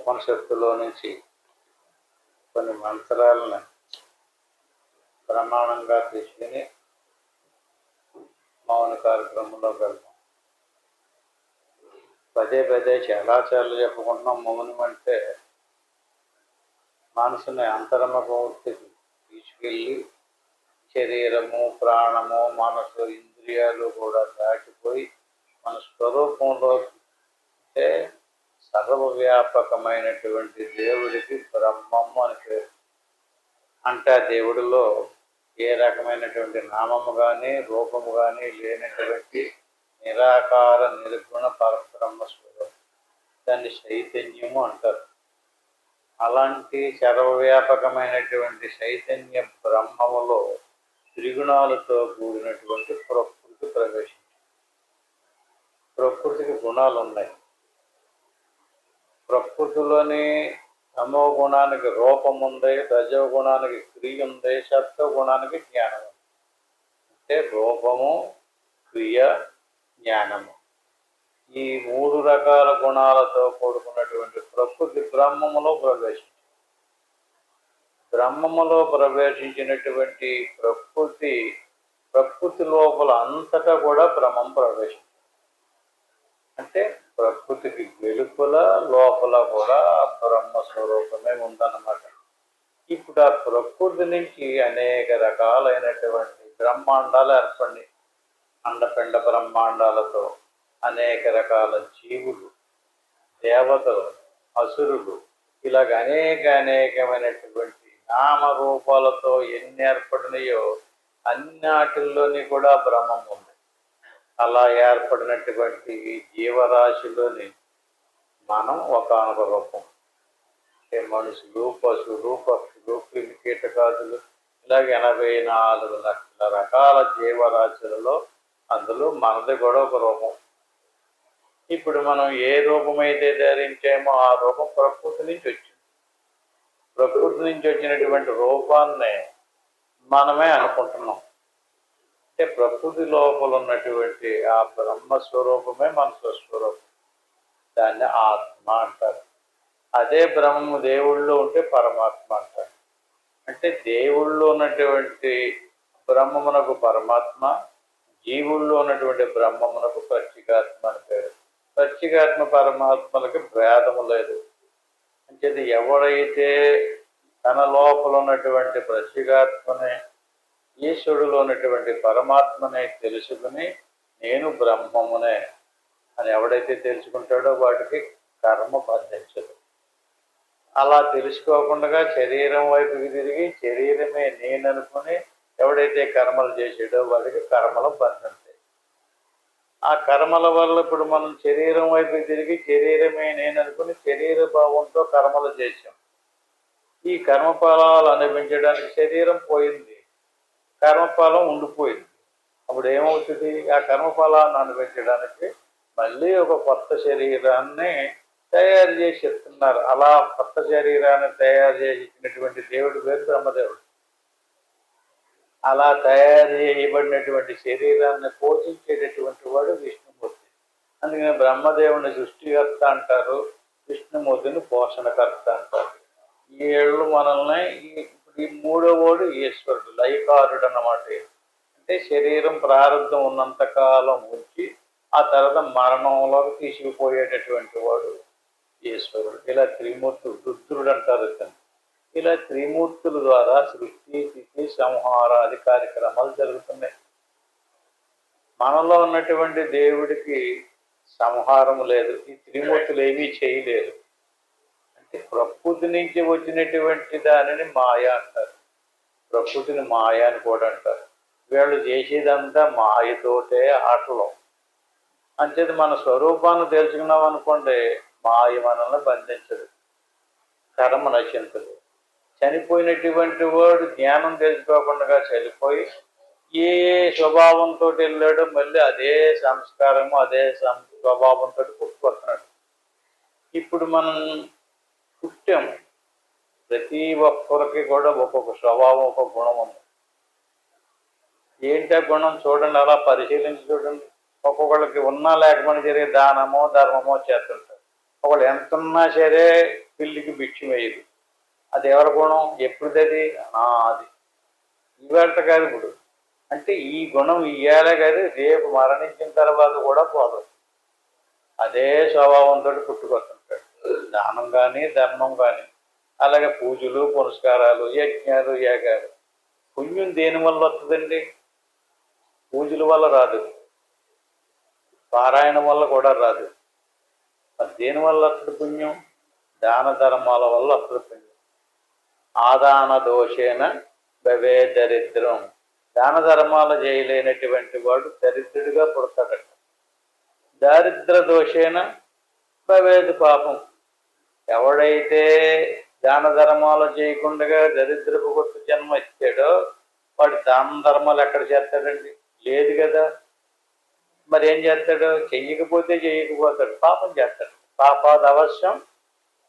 ఉపనిషత్తులో నుంచి కొన్ని మంత్రాలను ప్రమాణంగా తీసుకుని మౌన కార్యక్రమంలో వెళ్తాం. పదే పదే చాలా చెప్పుకుంటున్నాం. మౌనం అంటే మనసుని అంతర్ముఖమూర్తికి తీసుకెళ్ళి శరీరము, ప్రాణము, మనసు, ఇంద్రియాలు కూడా దాటిపోయి మన స్వరూపంలో అంటే సర్వవ్యాపకమైనటువంటి దేవుడికి బ్రహ్మము అని పేరు. అంటే ఆ దేవుడిలో ఏ రకమైనటువంటి నామము కానీ రూపము కానీ లేనటువంటి నిరాకార నిర్గుణ పరబ్రహ్మ స్వరూపం, దాన్ని చైతన్యము అంటారు. అలాంటి సర్వవ్యాపకమైనటువంటి చైతన్య బ్రహ్మములో త్రిగుణాలతో కూడినటువంటి ప్రకృతి ప్రవేశించింది. ప్రకృతికి గుణాలు ఉన్నాయి. ప్రకృతిలోని తమో గుణానికి రూపం ఉంది, రజో గుణానికి క్రియ ఉంది, సత్వ గుణానికి జ్ఞానం ఉంది. అంటే రూపము, క్రియ, జ్ఞానము, ఈ 3 రకాల గుణాలతో కూడుకున్నటువంటి ప్రకృతి బ్రహ్మములో ప్రవేశించింది. బ్రహ్మములో ప్రవేశించినటువంటి ప్రకృతి లోపల అంతటా కూడా బ్రహ్మం ప్రవేశించింది. అంటే ప్రకృతికి వెలుపల లోపల కూడా బ్రహ్మస్వరూపమే ఉందన్నమాట. ఇప్పుడు ఆ ప్రకృతి నుంచి అనేక రకాలైనటువంటి బ్రహ్మాండాలు ఏర్పడి అండపిండ బ్రహ్మాండాలతో అనేక రకాల జీవులు, దేవతలు, అసురులు, ఇలాగ అనేకమైనటువంటి నామరూపాలతో ఎన్ని ఏర్పడినాయో అన్నిటిల్లోని కూడా బ్రహ్మం ఉంది. అలా ఏర్పడినటువంటి జీవరాశిలోని మనం ఒకానొక రూపం. అంటే మనుషులు, పశువులు, పక్షులు, క్రిమి కీటకాదులు, ఇలాగ 84 లక్షల రకాల జీవరాశులలో అందులో మనది కూడా ఒక రూపం. ఇప్పుడు మనం ఏ రూపమైతే ధరించామో ఆ రూపం ప్రకృతి నుంచి వచ్చింది. ప్రకృతి నుంచి వచ్చినటువంటి రూపాన్ని మనమే అనుకుంటున్నాం. అంటే ప్రకృతి లోపల ఉన్నటువంటి ఆ బ్రహ్మస్వరూపమే మన స్వస్వరూపం. దాన్ని ఆత్మ అంటారు. అదే బ్రహ్మము దేవుళ్ళో ఉంటే పరమాత్మ అంటారు. అంటే దేవుళ్ళో ఉన్నటువంటి బ్రహ్మమునకు పరమాత్మ, జీవుల్లో ఉన్నటువంటి బ్రహ్మమునకు ప్రత్యేగాత్మ అని పేరు. ప్రత్యేగాత్మ పరమాత్మలకి భేదము లేదు. అంటే ఎవడైతే తన లోపల ఉన్నటువంటి ప్రత్యేగాత్మనే, ఈశ్వరులో ఉన్నటువంటి పరమాత్మనే తెలుసుకుని నేను బ్రహ్మమునే అని ఎవడైతే తెలుసుకుంటాడో వాడికి కర్మ బంధించదు. అలా తెలుసుకోకుండా శరీరం వైపుకి తిరిగి శరీరమే నేననుకుని ఎవడైతే కర్మలు చేసాడో వాడికి కర్మలు బంధించాయి. ఆ కర్మల వల్ల ఇప్పుడు మనం శరీరం వైపుకి తిరిగి శరీరమే నేననుకుని శరీర భావంతో కర్మలు చేశాం. ఈ కర్మఫలాలు అనుభవించడానికి శరీరం పోయింది, కర్మఫలం ఉండిపోయింది. అప్పుడు ఏమవుతుంది? ఆ కర్మఫలాన్ని అనుభవించడానికి మళ్ళీ ఒక కొత్త శరీరాన్ని తయారు చేసి ఇస్తున్నారు. అలా కొత్త శరీరాన్ని తయారు చేసి ఇచ్చినటువంటి దేవుడి పేరు బ్రహ్మదేవుడు. అలా తయారు చేయబడినటువంటి శరీరాన్ని పోషించేటటువంటి వాడు విష్ణుమూర్తి. అందుకని బ్రహ్మదేవుని సృష్టికర్త అంటారు, విష్ణుమూర్తిని పోషణకర్త అంటారు. ఈ ఏళ్ళు మనల్ని ఈ 3వ ఈశ్వరుడు, లయకారుడు అన్నమాట. అంటే శరీరం ప్రారంభం ఉన్నంతకాలం ఉంచి ఆ తర్వాత మరణంలోకి తీసుకుపోయేటటువంటి వాడు ఈశ్వరుడు. ఇలా త్రిమూర్తులు, రుద్రుడు అంటారు ఇతను. ఇలా త్రిమూర్తుల ద్వారా సృష్టి, స్థితి, సంహారాది కార్యక్రమాలు జరుగుతున్నాయి. మనలో ఉన్నటువంటి దేవుడికి సంహారం లేదు. ఈ త్రిమూర్తులు ఏమీ చేయలేరు. అంటే ప్రకృతి నుంచి వచ్చినటువంటి దానిని మాయ అంటారు. ప్రకృతిని మాయ అని కూడా అంటారు. వీళ్ళు చేసేదంతా మాయతోటే ఆటలు. అంచేది మన స్వరూపాన్ని తెలుసుకున్నాం అనుకోండి, మాయ మనల్ని బంధించదు, కర్మ నశించదు. చనిపోయినటువంటి వాడు జ్ఞానం తెలుసుకోకుండా చనిపోయి ఏ స్వభావంతో వెళ్ళాడో మళ్ళీ అదే సంస్కారము, అదే స్వభావంతో పుట్టుకొస్తున్నాడు. ఇప్పుడు మనం పుట్టాము, ప్రతి ఒక్కరికి కూడా ఒక్కొక్క స్వభావం, ఒక గుణం ఉంది. ఏంటి ఆ గుణం చూడండి, అలా పరిశీలించి చూడండి. ఒక్కొక్కళ్ళకి ఉన్నా లేకపోయినా సరే దానమో ధర్మమో చేస్తుంటారు. ఒకళ్ళు ఎంత ఉన్నా సరే పిల్లికి భిక్షం వేయదు. అది ఎవరి గుణం? ఎప్పుడుది? అది ఇవాళ కాదు ఇప్పుడు. అంటే ఈ గుణం ఇయ్యాలే కాదు, రేపు మరణించిన తర్వాత కూడా పోదు. అదే స్వభావంతో పుట్టుకొస్తుంటాడు. దానం కానీ ధర్మం కానీ, అలాగే పూజలు పునస్కారాలు యజ్ఞాలు యాగాలు. పుణ్యం దేని వల్ల వస్తుందండి? పూజల వల్ల రాదు, పారాయణం వల్ల కూడా రాదు. మరి దేనివల్ల వస్తుంది పుణ్యం? దాన ధర్మాల వల్ల వస్తుంది పుణ్యం. ఆదాన దోషేన భవే దరిద్రం. దాన ధర్మాలు చేయలేనటువంటి వాడు దరిద్రుడిగా పుడతాడట. దారిద్ర దోషేన భవేది పాపం. ఎవడైతే దాన ధర్మాలు చేయకుండా దరిద్రపు కొట్టు జన్మ ఇచ్చాడో వాడు దాన ధర్మాలు ఎక్కడ చేస్తాడండి? లేదు కదా. మరి ఏం చేస్తాడు? చెయ్యకపోతే చేయకపోతాడు, పాపం చేస్తాడు. పాపాది అవశ్యం.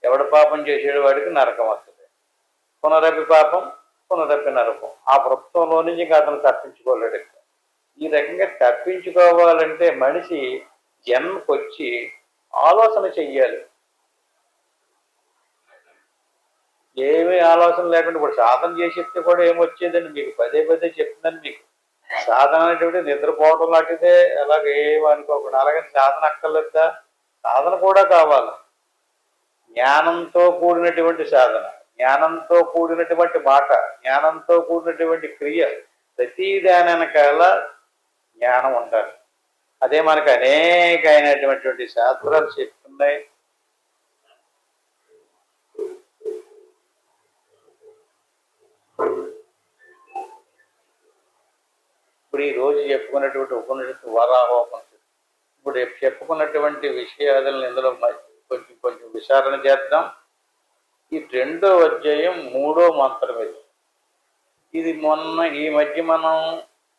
ఎవడు పాపం చేసాడు వాడికి నరకం వస్తుంది. పునరపి పాపం పునరపి నరకం. ఆ వృత్తంలో నుంచి ఇంకా అతను తప్పించుకోలేడు. ఈ రకంగా తప్పించుకోవాలంటే మనిషి జన్మకొచ్చి ఆలోచన చెయ్యాలి. ఏమీ ఆలోచన లేకుండా ఇప్పుడు సాధన చేసేస్తే కూడా ఏమొచ్చేదండి? మీకు పదే పదే చెప్తున్నాను. మీకు సాధన అనేటువంటి నిద్రపోవడం లాంటిదే. అలాగే ఏమనుకోకుండా. అలాగే సాధన అక్కర్లేదా? సాధన కూడా కావాలి. జ్ఞానంతో కూడినటువంటి సాధన, జ్ఞానంతో కూడినటువంటి మాట, జ్ఞానంతో కూడినటువంటి క్రియ. ప్రతి దాని వెనకాల జ్ఞానం ఉండాలి. అదే మనకు అనేకమైనటువంటి శాస్త్రాలు చెప్తున్నాయి. ఇప్పుడు ఈ రోజు చెప్పుకున్నటువంటి ఉపనిషత్తు వరాహోపనిషత్తు. ఇప్పుడు చెప్పుకున్నటువంటి విషయాలను ఇందులో కొంచెం కొంచెం విచారణ చేద్దాం. ఈ 2వ అధ్యాయం 3వ మంత్రం ఇది. ఇది మొన్న ఈ మధ్య మనం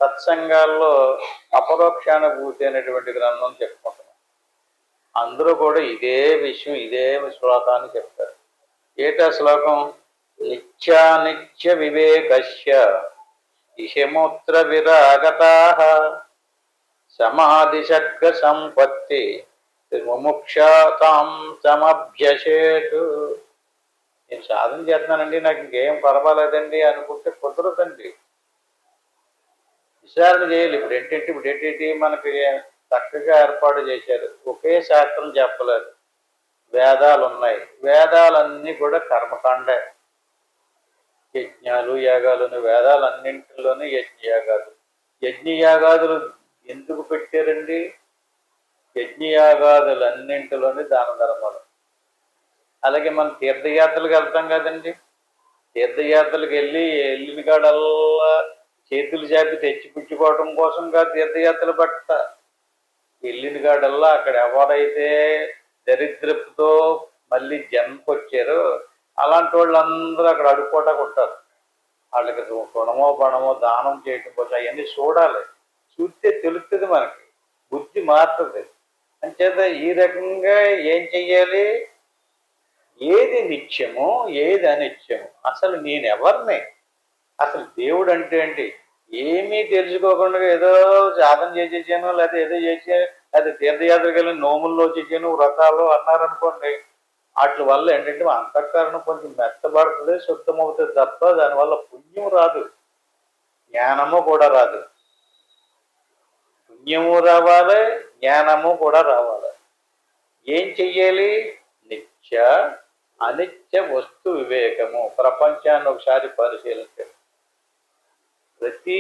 సత్సంగాల్లో అపరోక్షానుభూతి అనేటువంటి గ్రంథం చెప్పుకుంటున్నాం. అందరూ కూడా ఇదే విషయం, ఇదే శ్లోకాన్ని చెప్తారు. ఏటా శ్లోకం? నిత్యానిత్య వివేకస్య ఇహమూత్ర విరాగతాః సమాధి షడ్గ సంపత్తి ముముక్షాతాం సమభ్యసేతు. నేను సాధన చేస్తున్నానండి, నాకు ఇంకేం పర్వాలేదండి అనుకుంటే కుదరదండి. విచారణ చేయాలి. ఇప్పుడు ఏంటి మనకి చక్కగా ఏర్పాటు చేశారు. ఒకే శాస్త్రం చెప్పలేదు. వేదాలు ఉన్నాయి. వేదాలన్నీ కూడా కర్మకాండే. యజ్ఞాలు యాగాలు. వేదాలన్నింటిలోనే యజ్ఞయాగాలు. యజ్ఞయాగాదులు ఎందుకు పెట్టారండి? యజ్ఞయాగాదులన్నింటిలోనే దాన ధర్మాలు. అలాగే మనం తీర్థయాత్రలకు వెళ్తాం కదండి. తీర్థయాత్రలకు వెళ్ళిన కాడల్లా చేతులు చాపి తెచ్చి పుచ్చుకోవడం కోసం కాదు తీర్థయాత్రలు పట్ట. వెళ్ళిన కాడల్లా అక్కడ ఎవరైతే దరిద్రపుతో మళ్ళీ జన్మకొచ్చారో అలాంటి వాళ్ళందరూ అక్కడ అడుక్కోటాకు ఉంటారు. వాళ్ళకి గుణమో పణమో దానం చేయటం కోసం అవన్నీ చూడాలి. చూస్తే తెలుస్తుంది, మనకి బుద్ధి మారుతుంది. అంచేత ఈ రకంగా ఏం చెయ్యాలి? ఏది నిత్యమో ఏది అనిత్యమో, అసలు నేనెవరిని, అసలు దేవుడు అంటే ఏంటి ఏమీ తెలుసుకోకుండా ఏదో సాధన చేసేసాను, లేకపోతే ఏదో చేసే, లేకపోతే తీర్థయాత్రకి వెళ్ళి నోముల్లో చేసాను, వ్రతాలు అన్నారనుకోండి. వాటి వల్ల ఏంటంటే అంతఃకరణం కొంచెం మెత్తబడుతుంది, శుద్ధమవుతుంది తప్ప దానివల్ల పుణ్యం రాదు, జ్ఞానము కూడా రాదు. పుణ్యము రావాలి, జ్ఞానము కూడా రావాలి. ఏం చెయ్యాలి? నిత్య అనిత్య వస్తు వివేకము. ప్రపంచాన్ని ఒకసారి పరిశీలించారు. ప్రతి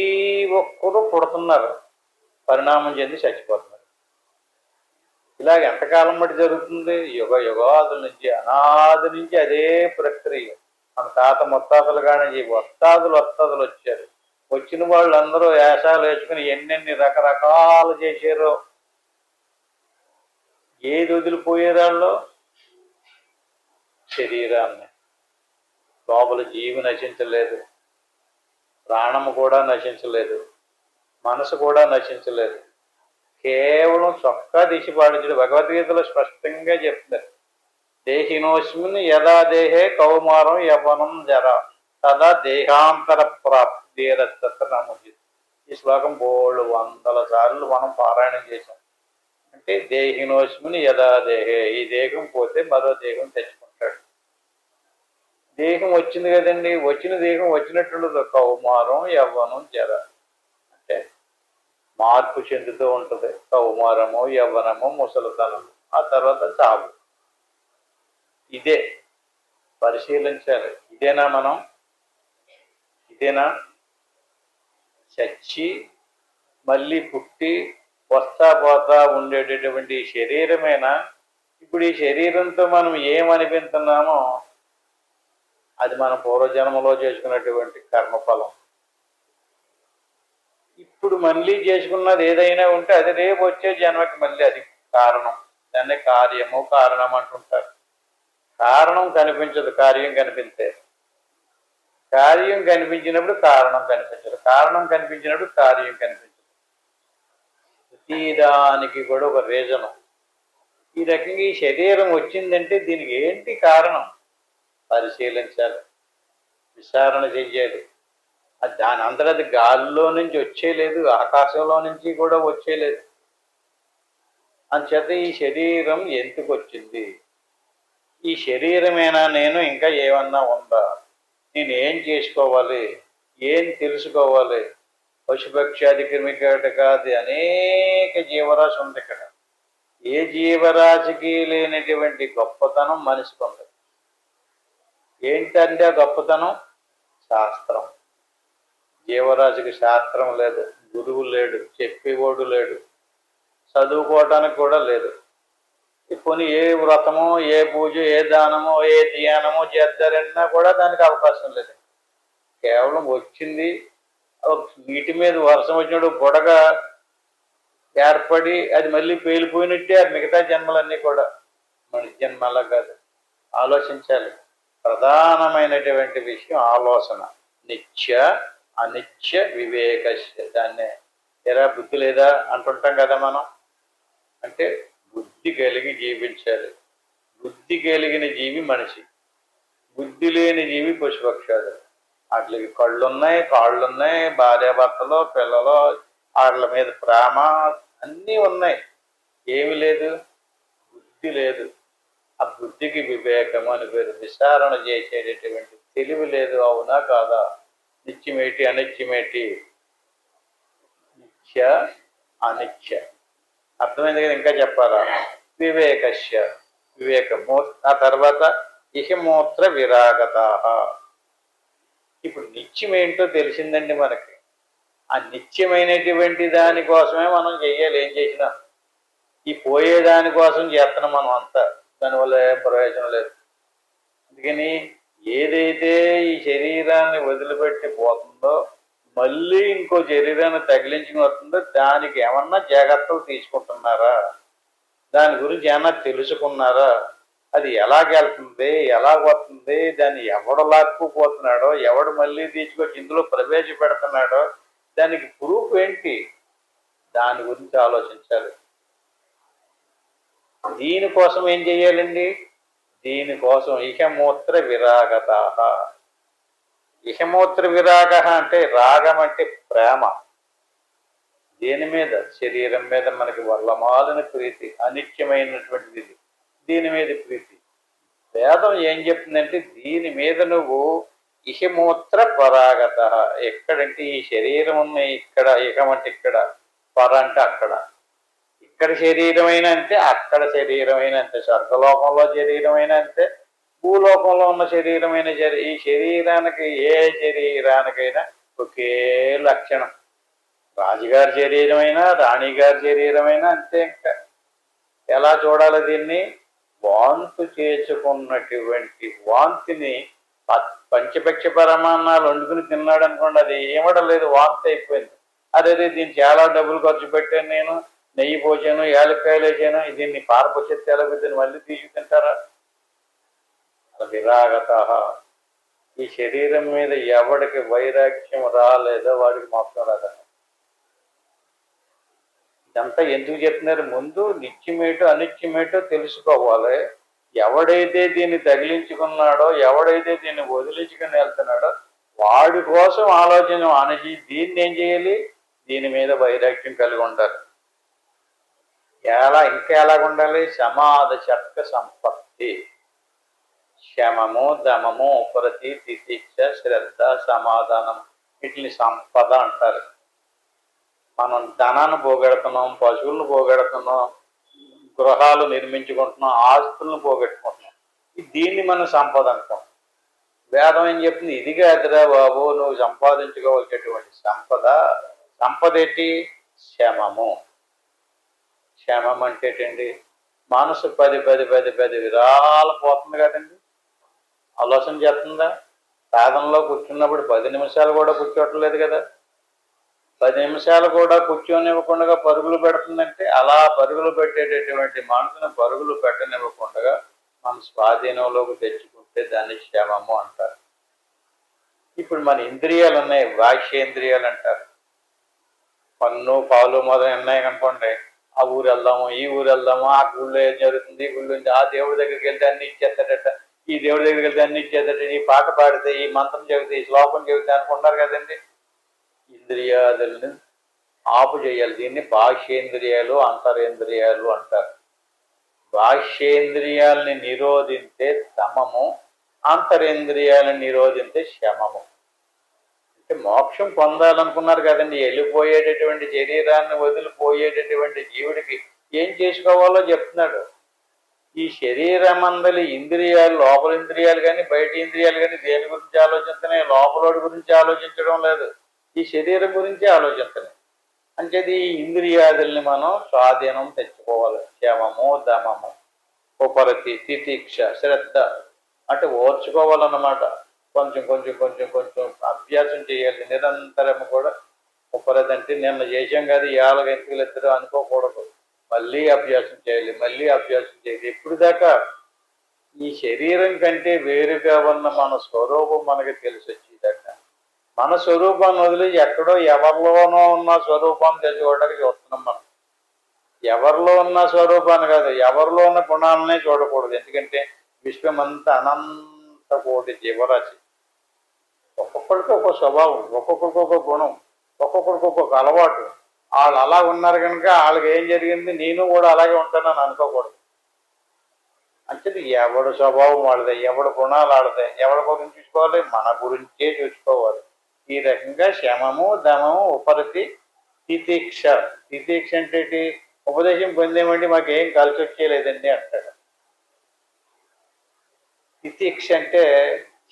ఒక్కరూ పుడుతున్నారు, పరిణామం చెంది చచ్చిపోతున్నారు. ఇలాగ ఎంతకాలం బట్టి జరుగుతుంది? యుగాదుల నుంచి, అనాది నుంచి అదే ప్రక్రియ. మన తాత ముత్తాతలు కానీ వత్తాదులు వచ్చారు. వచ్చిన వాళ్ళందరూ వేషాలు వేసుకుని ఎన్నెన్ని రకరకాలు చేశారో. ఏది వదిలిపోయేదాల్లో? శరీరాన్ని. లోపల జీవి నశించలేదు, ప్రాణము కూడా నశించలేదు, మనసు కూడా నశించలేదు. కేవలం చొక్కా తీసి పాటించడు. భగవద్గీతలో స్పష్టంగా చెప్తారు, దేహినోస్మిన్ యదా దేహే కౌమారం యవనం జరా తదా దేహాంతర ప్రాప్తి నమోది. ఈ శ్లోకం 100 సార్లు మనం పారాయణం చేశాం. అంటే దేహినోస్మిన్ యదా దేహే, ఈ దేహం పోతే మరో దేహం తెచ్చుకుంటాడు. దేహం వచ్చింది కదండి, వచ్చిన దేహం వచ్చినట్టుండదు. కౌమారం, యవ్వనం, జర అంటే మార్పు చెందుతూ ఉంటుంది. కౌమారము, యవ్వనము, ముసలితనము, ఆ తర్వాత చావు. ఇదే పరిశీలించాలి. ఇదేనా చచ్చి మళ్ళీ పుట్టి వస్తా పోతా ఉండేటటువంటి శరీరమేనా? ఇప్పుడు ఈ శరీరంతో మనం ఏమనిపించున్నామో అది మన పూర్వజన్మలో చేసుకున్నటువంటి కర్మఫలం. ఇప్పుడు మళ్ళీ చేసుకున్నది ఏదైనా ఉంటే అది రేపు వచ్చే జన్మకి మళ్ళీ అది కారణం. దాన్ని కార్యము, కారణం అంటుంటారు. కారణం కనిపించదు, కార్యం కనిపిస్తే. కార్యం కనిపించినప్పుడు కారణం కనిపించదు, కారణం కనిపించినప్పుడు కార్యం కనిపించదు. ప్రతిదానికి కూడా ఒక రీజను. ఈ రకంగా ఈ శరీరం వచ్చిందంటే దీనికి ఏంటి కారణం పరిశీలించాలి, విచారణ చెయ్యాలి. దాని అంతటా అది గాలిలో నుంచి వచ్చేలేదు, ఆకాశంలో నుంచి కూడా వచ్చేలేదు. అంచేత ఈ శరీరం ఎందుకు వచ్చింది, ఈ శరీరమేనా నేను, ఇంకా ఏమన్నా ఉందా, నేను ఏం చేసుకోవాలి, ఏం తెలుసుకోవాలి? పశుపక్షాది క్రిమికీటకాది అనేక జీవరాశి ఉంది ఇక్కడ. ఏ జీవరాశికి లేనటువంటి గొప్పతనం మనిషికి ఉంది. ఏంటంటే ఆ గొప్పతనం? శాస్త్రం. జీవరాశికి శాస్త్రం లేదు, గురువు లేడు, చెప్పేవాడు లేడు, చదువుకోవటానికి కూడా లేదు. పోనీ ఏ వ్రతమో, ఏ పూజ, ఏ దానమో, ఏ ధ్యానమో చేద్దారన్నా కూడా దానికి అవకాశం లేదు. కేవలం వచ్చింది, నీటి మీద వర్షం వచ్చినప్పుడు బుడగ ఏర్పడి అది మళ్ళీ పేలిపోయినట్టే అది మిగతా జన్మలన్నీ కూడా. మనిషి జన్మ అలా కాదు. ఆలోచించాలి. ప్రధానమైనటువంటి విషయం ఆలోచన. నిత్య అనిత్య వివేకస్య. దాన్నే ఎరా బుద్ధి లేదా అంటుంటాం కదా మనం. అంటే బుద్ధి కలిగి జీవించాలి. బుద్ధి కలిగిన జీవి మనిషి, బుద్ధి లేని జీవి పశుపక్షాలు. వాటికి కళ్ళున్నాయి, కాళ్ళున్నాయి, భార్యాభర్తలు, పిల్లలు, వాళ్ళ మీద ప్రేమ అన్నీ ఉన్నాయి. ఏమి లేదు? బుద్ధి లేదు. ఆ బుద్ధికి వివేకము అని పేరు. విచారణ చేసేటటువంటి తెలివి లేదు. అవునా కాదా? నిత్యమేటి అనిత్యమేటి, నిత్య అనిత్య. అర్థమైంది కదా? ఇంకా చెప్పాలా? వివేకస్య, వివేకము. ఆ తర్వాత ఇహమూత్ర విరాగత. ఇప్పుడు నిత్యం ఏంటో తెలిసిందండి మనకి. ఆ నిత్యమైనటువంటి దానికోసమే మనం చెయ్యాలి. ఏం చేసినా ఈ పోయేదానికోసం చేస్తున్నాం మనం అంతా. దానివల్ల ఏం ప్రయోజనం లేదు. అందుకని ఏదైతే ఈ శరీరాన్ని వదిలిపెట్టి పోతుందో మళ్ళీ ఇంకో శరీరాన్ని తగిలించుకుని వస్తుందో దానికి ఏమన్నా జాగ్రత్తలు తీసుకుంటున్నారా? దాని గురించి ఏమన్నా తెలుసుకున్నారా? అది ఎలాగెళ్తుంది, ఎలాగొస్తుంది, దాన్ని ఎవడు లాక్కుపోతున్నాడో, ఎవడు మళ్ళీ తీసుకొచ్చి ఇందులో ప్రవేశపెడుతున్నాడో దానికి ప్రూఫ్ ఏంటి? దాని గురించి ఆలోచించాలి. దీనికోసం ఏం చెయ్యాలండి? దీనికోసం ఇహమూత్ర విరాగత. ఇహమూత్ర విరాగ అంటే రాగం అంటే ప్రేమ. దేని మీద? శరీరం మీద మనకి వల్లమాలిన ప్రీతి, అనిత్యమైనటువంటిది. దీని మీద ప్రీతి. వేదం ఏం చెప్తుందంటే దీని మీద నువ్వు ఇహమూత్ర పరాగత. ఎక్కడంటే ఈ శరీరం ఉన్నాయి ఇక్కడ, ఇహం అంటే ఇక్కడ, పర అంటే అక్కడ. ఇక్కడ శరీరమైన అంతే, అక్కడ శరీరమైన అంతే, స్వర్గలోకంలో శరీరమైన అంతే, భూలోకంలో ఉన్న శరీరమైన ఈ శరీరానికి ఏ శరీరానికైనా ఒకే లక్షణం. రాజుగారి శరీరమైనా, రాణిగారి శరీరమైనా అంతే. ఇంకా ఎలా చూడాలి దీన్ని? వాంతు చేసుకున్నటువంటి వాంతిని పంచపక్ష పరమాన్నాలు వండుకుని తిన్నాడు అనుకోండి, అది ఏమడలేదు, వాంతి అయిపోయింది. అదే దీన్ని చాలా డబ్బులు ఖర్చు పెట్టాను, నేను నెయ్యి పోసాను, యాలక్కాయలు వేసాను, దీన్ని పారపోసేస్తే ఎలా పెద్దని మళ్ళీ తీసుకుంటారా? విరాగత. ఈ శరీరం మీద ఎవడికి వైరాగ్యం రాలేదో వాడికి మోక్షం రాదా? ఇదంతా ఎందుకు చెప్తున్నారు? ముందు నిత్యమేటో అనిత్యమేటో తెలుసుకోవాలి. ఎవడైతే దీన్ని తగిలించుకున్నాడో, ఎవడైతే దీన్ని వదిలించుకుని వెళ్తున్నాడో వాడి కోసం ఆలోచన అనిచి దీన్ని ఏం చేయాలి? దీని మీద వైరాగ్యం కలిగి ఉండాలి. ఇంకా ఎలాగ ఉండాలి? సమాధ శక్త సంపత్తి. శమము, దమము, ఉపరతి, తితిక్ష, శ్రద్ధ, సమాధానం, వీటిని సంపద అంటారు. మనం ధనాన్ని పోగొడుతున్నాం, పశువులను పోగొడుతున్నాం, గృహాలు నిర్మించుకుంటున్నాం, ఆస్తులను పోగొట్టుకుంటున్నాం. దీన్ని మనం సంపద అంటాం. వేదం ఏం చెప్తుంది? ఇది కాదురా బాబు నువ్వు సంపాదించుకోవాల్సినటువంటి సంపద. సంపద ఏంటి? శమము. శమం అంటే ఏంటండి? మనసు పది పది పది పది విరాలు పోతుంది కదండి. ఆలోచన చేస్తుందా? సాధనలో కూర్చున్నప్పుడు 10 నిమిషాలు కూడా కూర్చోవట్లేదు కదా. 10 నిమిషాలు కూడా కూర్చొనివ్వకుండా పరుగులు పెడుతుందంటే, అలా పరుగులు పెట్టేటటువంటి మనసును పరుగులు పెట్టనివ్వకుండా మన స్వాధీనంలోకి తెచ్చుకుంటే దాన్ని శమము అంటారు. ఇప్పుడు మన ఇంద్రియాలు ఉన్నాయి, బాహ్యేంద్రియాలు అంటారు. పన్ను, పాలు మొదలు ఉన్నాయి అనుకోండి. ఆ ఊరు వెళ్దాము, ఈ ఊరు వెళ్దాము, ఆ గుళ్ళో ఏం జరుగుతుంది, ఈ గుళ్ళో ఆ దేవుడి దగ్గరికి వెళ్తే అన్ని ఇచ్చేస్తాడట, ఈ దేవుడి దగ్గరికి వెళ్తే అన్ని ఇచ్చేస్తాడట, ఈ పాట పాడితే, ఈ మంత్రం చెబితే, ఈ శ్లోకం చెబితే అనుకుంటారు కదండి. ఇంద్రియాలను ఆపు చేయాలి. దీన్ని బాహ్యేంద్రియాలు, అంతరేంద్రియాలు అంటారు. బాహ్యేంద్రియాలని నిరోధించే దమము, అంతరేంద్రియాలను నిరోధించే శమము. అంటే మోక్షం పొందాలనుకున్నారు కదండి. వెళ్ళిపోయేటటువంటి శరీరాన్ని వదిలిపోయేటటువంటి జీవుడికి ఏం చేసుకోవాలో చెప్తున్నాడు. ఈ శరీరమందలి ఇంద్రియాలు, లోపల ఇంద్రియాలు కానీ బయట ఇంద్రియాలు కానీ దేని గురించి ఆలోచించనే, లోపలోడి గురించి ఆలోచించడం లేదు, ఈ శరీరం గురించి ఆలోచించలేదు. అంచేది ఈ ఇంద్రియాదుల్ని మనం స్వాధీనం తెచ్చుకోవాలి. శమము, దమము, ఉపరతి, తితిక్ష, శ్రద్ధ అంటే ఓర్చుకోవాలన్నమాట. కొంచెం కొంచెం కొంచెం కొంచెం అభ్యాసం చేయాలి నిరంతరం కూడా. ఉపరతి అంటే నిన్న చేసాం కాదు, ఇవాళ గంటలు ఎత్తడం అనుకోకూడదు. మళ్ళీ అభ్యాసం చేయాలి, మళ్ళీ అభ్యాసం చేయాలి. ఎప్పుడు దాకా? ఈ శరీరం కంటే వేరుగా ఉన్న మన స్వరూపం మనకి తెలిసి వచ్చేదాకా. మన స్వరూపాన్ని వదిలి ఎక్కడో ఎవరిలోనో ఉన్న స్వరూపాన్ని తెలుసుకోవడానికి చూస్తున్నాం మనం. ఎవరిలో ఉన్న స్వరూపాన్ని కాదు, ఎవరిలో ఉన్న గుణాలనే చూడకూడదు. ఎందుకంటే విశ్వమంతా అనంత కోటి జీవరాశి. ఒక్కొక్కడికి ఒక్కొక్క స్వభావం, ఒక్కొక్కరికి ఒక్కొక్క గుణం, ఒక్కొక్కరికి ఒక్కొక్క అలవాటు. వాళ్ళు అలా ఉన్నారు కనుక వాళ్ళకి ఏం జరిగింది, నేను కూడా అలాగే ఉంటానని అనుకోకూడదు. అంటే ఎవడు స్వభావం వాడిదే, ఎవడు గుణాలు ఆడదే, ఎవరి గురించి చూసుకోవాలి, మన గురించే చూసుకోవాలి. ఈ రకంగా శమము, దమము, ఉపరతి, తితిక్ష. తితిక్ష అంటే ఉపదేశం పొందేమంటే మాకేం కలిసి వచ్చేయలేదండి అంటాడు. తితిక్ష అంటే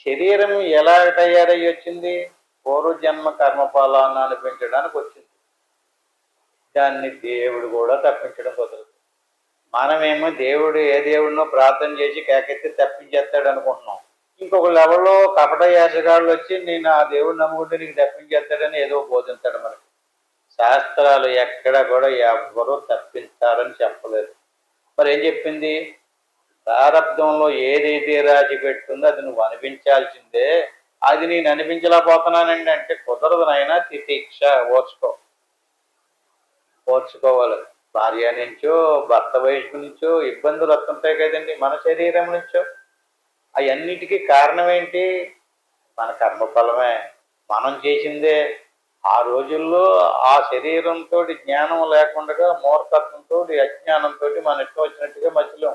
శరీరం ఎలా తయారయ్యి వచ్చింది? పూర్వజన్మ కర్మఫలాన్ని అనిపించడానికి వచ్చింది. దాన్ని దేవుడు కూడా తప్పించడం కుదరదు. మనమేమో దేవుడు ఏ దేవుడినో ప్రార్థన చేసి కేకెత్తి తప్పించేస్తాడు అనుకుంటున్నాం. ఇంకొకళ్ళు ఎవరో కపట యాసగాళ్ళు వచ్చి నేను ఆ దేవుడు నమ్ముకుంటే నీకు తప్పించేస్తాడని ఏదో బోధించాడు మనకి. శాస్త్రాలు ఎక్కడ కూడా ఎవ్వరూ తప్పించారని చెప్పలేదు. మరి ఏం చెప్పింది? ప్రారంధంలో ఏదైతే రాసి పెట్టుందో అది నువ్వు అనిపించాల్సిందే. అది నేను అనిపించలేకపోతున్నానండి అంటే కుదరదు నాయన. తితిక్ష, ఓర్చుకోవాలి. భార్య నుంచో, భర్త వయసు నుంచో ఇబ్బందులు వస్తుంటాయి కదండి, మన శరీరం నుంచో. అవన్నిటికీ కారణం ఏంటి? మన కర్మఫలమే, మనం చేసిందే. ఆ రోజుల్లో ఆ శరీరంతో జ్ఞానం లేకుండా మూర్ఖత్వంతో, అజ్ఞానంతో మన ఇష్టం వచ్చినట్టుగా మధ్యలో